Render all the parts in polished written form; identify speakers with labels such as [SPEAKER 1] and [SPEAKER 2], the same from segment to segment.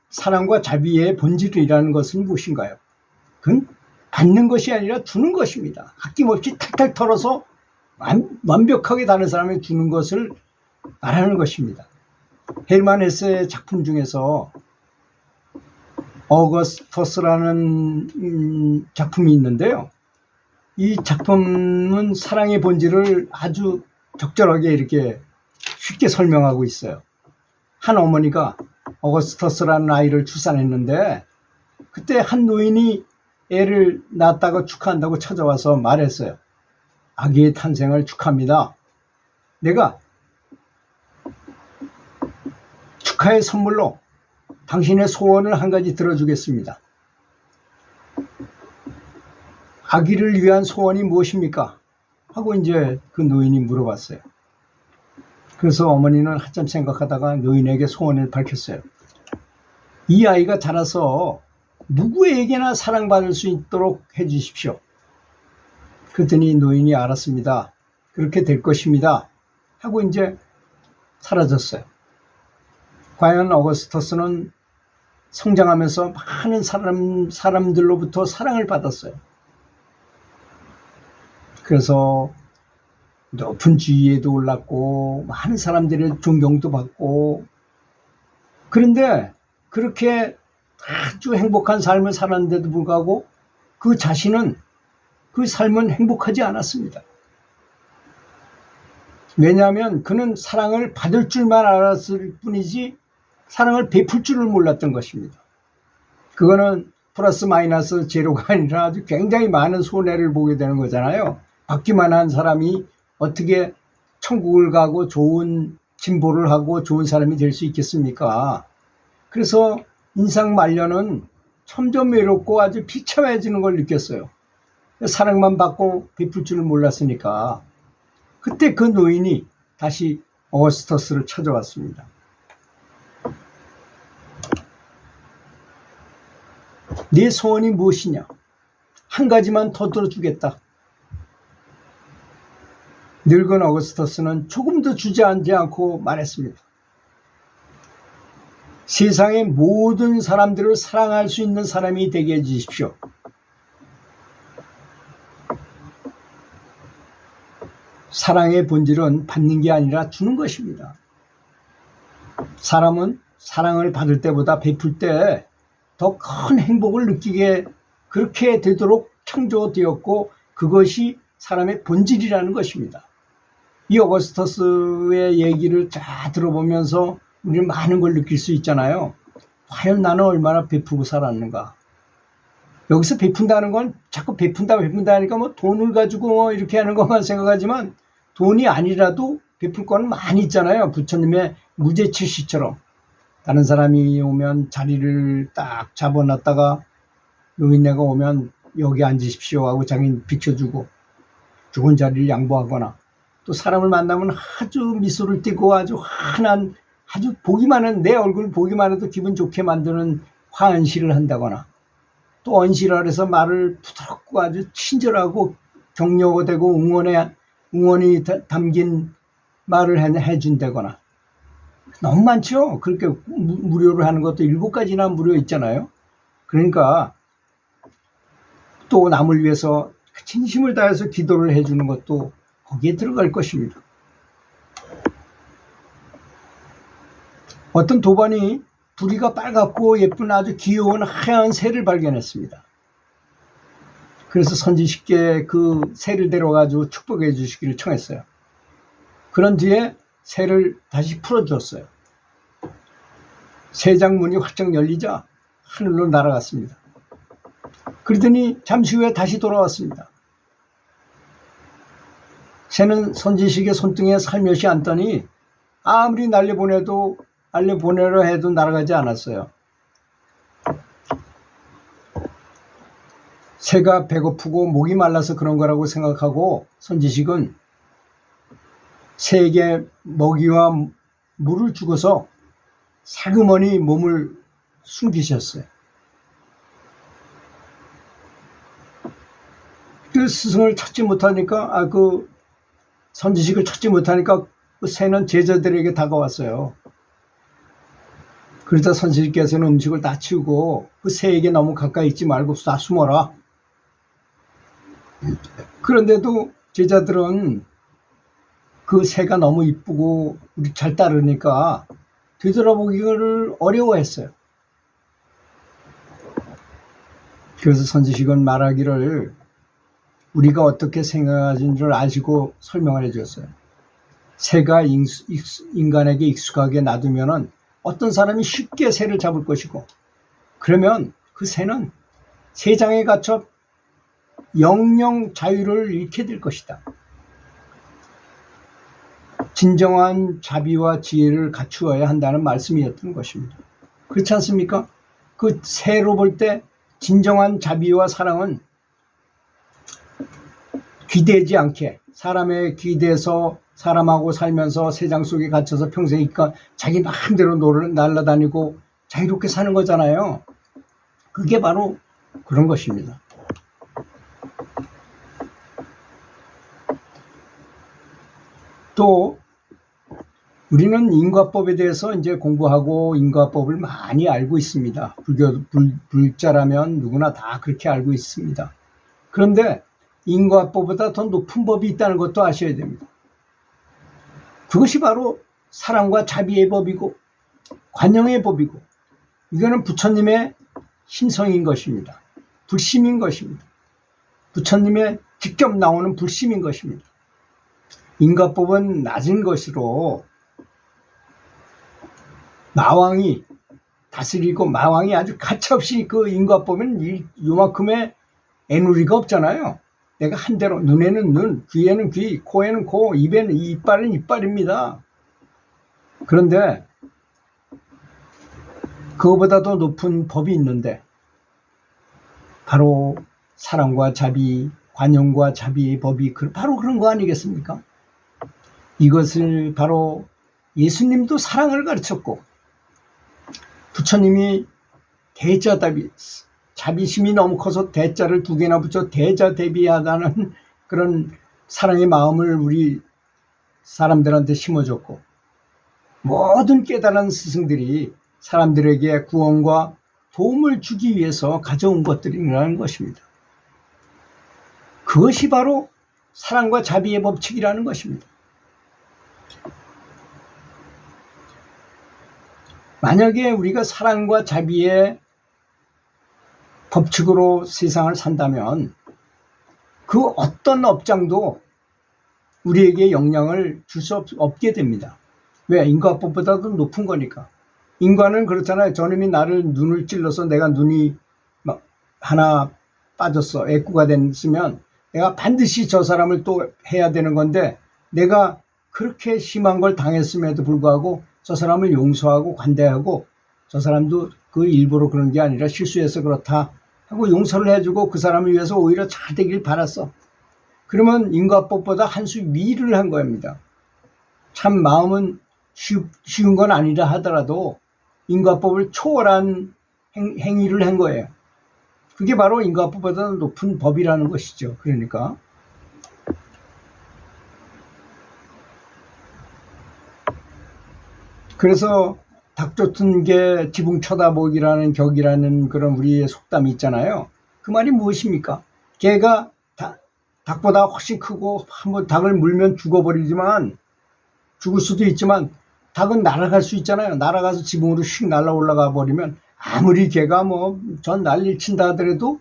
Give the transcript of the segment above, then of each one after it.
[SPEAKER 1] 사랑과 자비의 본질이라는 것은 무엇인가요? 그건 받는 것이 아니라 주는 것입니다. 아낌없이 탈탈 털어서 완벽하게 다른 사람에게 주는 것을 말하는 것입니다. 헤르만 헤세의 작품 중에서 어거스터스라는 작품이 있는데요. 이 작품은 사랑의 본질을 아주 적절하게 이렇게 쉽게 설명하고 있어요. 한 어머니가 어거스터스라는 아이를 출산했는데 그때 한 노인이 애를 낳았다고 축하한다고 찾아와서 말했어요. 아기의 탄생을 축하합니다. 내가 축하의 선물로 당신의 소원을 한 가지 들어주겠습니다. 아기를 위한 소원이 무엇입니까? 하고 이제 그 노인이 물어봤어요. 그래서 어머니는 한참 생각하다가 노인에게 소원을 밝혔어요. 이 아이가 자라서 누구에게나 사랑받을 수 있도록 해주십시오. 그랬더니 노인이 알았습니다. 그렇게 될 것입니다. 하고 이제 사라졌어요. 과연 어거스터스는 성장하면서 많은 사람들로부터 사랑을 받았어요. 그래서 높은 지위에도 올랐고 많은 사람들의 존경도 받고, 그런데 그렇게 아주 행복한 삶을 살았는데도 불구하고 그 자신은 그 삶은 행복하지 않았습니다. 왜냐하면 그는 사랑을 받을 줄만 알았을 뿐이지 사랑을 베풀 줄을 몰랐던 것입니다. 그거는 플러스 마이너스 제로가 아니라 아주 굉장히 많은 손해를 보게 되는 거잖아요. 받기만 한 사람이 어떻게 천국을 가고 좋은 진보를 하고 좋은 사람이 될 수 있겠습니까? 그래서 인생 말년은 점점 외롭고 아주 비참해지는 걸 느꼈어요. 사랑만 받고 베풀 줄을 몰랐으니까. 그때 그 노인이 다시 어거스터스를 찾아왔습니다. 네 소원이 무엇이냐? 한 가지만 더 들어주겠다. 늙은 어거스터스는 조금도 주저앉지 않고 말했습니다. 세상의 모든 사람들을 사랑할 수 있는 사람이 되게 해주십시오. 사랑의 본질은 받는 게 아니라 주는 것입니다. 사람은 사랑을 받을 때보다 베풀 때 더 큰 행복을 느끼게 그렇게 되도록 창조되었고, 그것이 사람의 본질이라는 것입니다. 이 어거스터스의 얘기를 다 들어보면서 우리는 많은 걸 느낄 수 있잖아요. 과연 나는 얼마나 베푸고 살았는가. 여기서 베푼다는 건 자꾸 베푼다 하니까 뭐 돈을 가지고 뭐 이렇게 하는 것만 생각하지만, 돈이 아니라도 베풀 건 많이 있잖아요. 부처님의 무죄칠시처럼 다른 사람이 오면 자리를 딱 잡아놨다가 노인네가 오면 여기 앉으십시오 하고 자기는 비켜주고 좋은 자리를 양보하거나, 또 사람을 만나면 아주 미소를 띠고 아주 환한, 아주 내 얼굴 보기만 해도 기분 좋게 만드는 화언시를 한다거나, 또 언시를 해서 말을 부드럽고 아주 친절하고 격려되고 응원이 담긴 말을 해준다거나. 너무 많죠. 그렇게 무료로 하는 것도 7가지나 무료 있잖아요. 그러니까 또 남을 위해서 진심을 다해서 기도를 해주는 것도 거기에 들어갈 것입니다. 어떤 도반이 부리가 빨갛고 예쁜 아주 귀여운 하얀 새를 발견했습니다. 그래서 선지식께 그 새를 데려가지고 축복해 주시기를 청했어요. 그런 뒤에 새를 다시 풀어주었어요. 새장문이 활짝 열리자 하늘로 날아갔습니다. 그러더니 잠시 후에 다시 돌아왔습니다. 새는 선지식의 손등에 살며시 앉더니 아무리 날려보내려 해도 날아가지 않았어요. 새가 배고프고 목이 말라서 그런 거라고 생각하고 선지식은 새에게 먹이와 물을 주고서 살그머니 몸을 숨기셨어요. 그 스승을 찾지 못하니까, 그 선지식을 찾지 못하니까 그 새는 제자들에게 다가왔어요. 그러자 선생님께서는 음식을 다 치우고 그 새에게 너무 가까이 있지 말고 다 숨어라. 그런데도 제자들은 그 새가 너무 이쁘고 우리 잘 따르니까 되돌아보기를 어려워했어요. 그래서 선지식은 말하기를 우리가 어떻게 생각하는지를 아시고 설명을 해줬어요. 새가 인간에게 익숙하게 놔두면은 어떤 사람이 쉽게 새를 잡을 것이고, 그러면 그 새는 새장에 갇혀 영영 자유를 잃게 될 것이다. 진정한 자비와 지혜를 갖추어야 한다는 말씀이었던 것입니다. 그렇지 않습니까? 그 새로 볼 때 진정한 자비와 사랑은 기대지 않게, 사람에 기대서 사람하고 살면서 새장 속에 갇혀서 평생 있까 자기 마음대로 날아다니고 자유롭게 사는 거잖아요. 그게 바로 그런 것입니다. 또 우리는 인과법에 대해서 이제 공부하고 인과법을 많이 알고 있습니다. 불자라면 누구나 다 그렇게 알고 있습니다. 그런데 인과법보다 더 높은 법이 있다는 것도 아셔야 됩니다. 그것이 바로 사랑과 자비의 법이고 관용의 법이고, 이거는 부처님의 심성인 것입니다. 불심인 것입니다. 부처님의 직접 나오는 불심인 것입니다. 인과법은 낮은 것으로 마왕이 다스리고, 마왕이 아주 가차없이 그 인과법은 요만큼의 애누리가 없잖아요. 내가 한 대로 눈에는 눈, 귀에는 귀, 코에는 코, 입에는 이빨은 이빨입니다. 그런데 그거보다도 높은 법이 있는데 바로 사랑과 자비, 관용과 자비의 법이 바로 그런 거 아니겠습니까? 이것을 바로 예수님도 사랑을 가르쳤고, 부처님이 대자답이, 자비심이 너무 커서 대자를 두 개나 붙여 대자대비하다는 그런 사랑의 마음을 우리 사람들한테 심어줬고, 모든 깨달은 스승들이 사람들에게 구원과 도움을 주기 위해서 가져온 것들이라는 것입니다. 그것이 바로 사랑과 자비의 법칙이라는 것입니다. 만약에 우리가 사랑과 자비의 법칙으로 세상을 산다면 그 어떤 업장도 우리에게 영향을 줄 수 없게 됩니다. 왜? 인과법보다도 높은 거니까. 인과는 그렇잖아요. 저놈이 나를 눈을 찔러서 내가 눈이 막 하나 빠졌어, 애꾸가 됐으면 내가 반드시 저 사람을 또 해야 되는 건데, 내가 그렇게 심한 걸 당했음에도 불구하고 저 사람을 용서하고 관대하고, 저 사람도 그 일부러 그런 게 아니라 실수해서 그렇다 하고 용서를 해주고 그 사람을 위해서 오히려 잘 되길 바랐어. 그러면 인과법보다 한 수 위를 한 겁니다. 참 마음은 쉬운 건 아니라 하더라도 인과법을 초월한 행위를 한 거예요. 그게 바로 인과법보다 높은 법이라는 것이죠. 그러니까 그래서 닭 쫓은 게 지붕 쳐다보기라는 격이라는 그런 우리의 속담이 있잖아요. 그 말이 무엇입니까? 개가 닭보다 훨씬 크고 한번 닭을 물면 죽어버리지만, 죽을 수도 있지만 닭은 날아갈 수 있잖아요. 날아가서 지붕으로 휙 날아 올라가 버리면 아무리 개가 전 난리를 친다 하더라도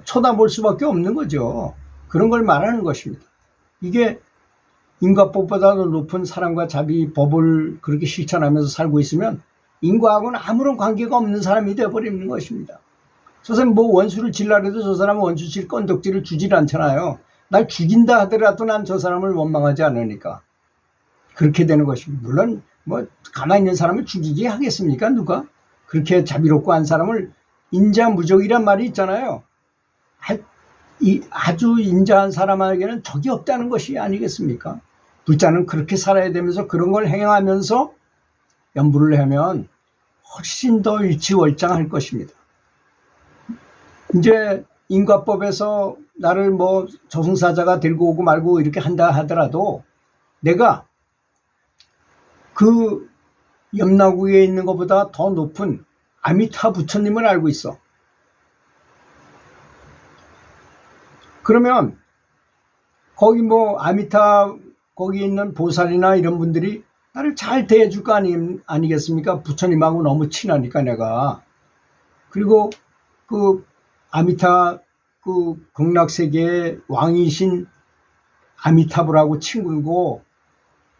[SPEAKER 1] 쳐다볼 수밖에 없는 거죠. 그런 걸 말하는 것입니다. 이게 인과법보다도 높은 사랑과 자비 법을 그렇게 실천하면서 살고 있으면 인과하고는 아무런 관계가 없는 사람이 되어버리는 것입니다. 저 사람 원수를 질라해도 저 사람은 원수 질 건덕지를 주질 않잖아요. 날 죽인다 하더라도 난 저 사람을 원망하지 않으니까 그렇게 되는 것입니다. 물론 가만히 있는 사람을 죽이게 하겠습니까? 누가? 그렇게 자비롭고 한 사람을 인자무적이란 말이 있잖아요. 아주 인자한 사람에게는 적이 없다는 것이 아니겠습니까? 불자는 그렇게 살아야 되면서 그런 걸 행하면서 연부를 하면 훨씬 더 일치월장할 것입니다. 이제 인과법에서 나를 저승사자가 데리고 오고 말고 이렇게 한다 하더라도 내가 그 염라국에 있는 것보다 더 높은 아미타 부처님을 알고 있어. 그러면 거기 뭐 아미타 거기 있는 보살이나 이런 분들이 나를 잘 대해줄 거 아니겠습니까? 부처님하고 너무 친하니까 내가. 그리고 그 아미타 그 극락세계의 왕이신 아미타불하고 친구고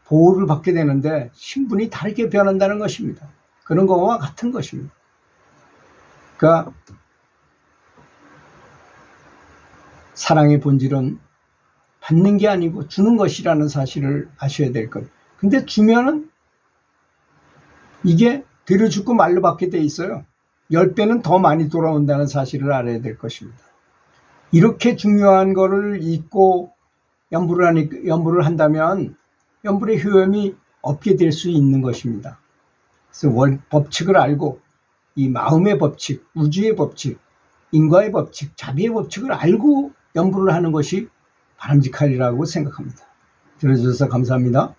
[SPEAKER 1] 보호를 받게 되는데 신분이 다르게 변한다는 것입니다. 그런 거와 같은 것입니다. 그러니까 사랑의 본질은 받는 게 아니고 주는 것이라는 사실을 아셔야 될 것. 근데 주면은 이게 들여주고 말로 받게 돼 있어요. 10배는 더 많이 돌아온다는 사실을 알아야 될 것입니다. 이렇게 중요한 거를 잊고 연부를 한다면 연불의 효험이 없게 될 수 있는 것입니다. 그래서 법칙을 알고 이 마음의 법칙, 우주의 법칙, 인과의 법칙, 자비의 법칙을 알고 연부를 하는 것이 바람직하리라고 생각합니다. 들어주셔서 감사합니다.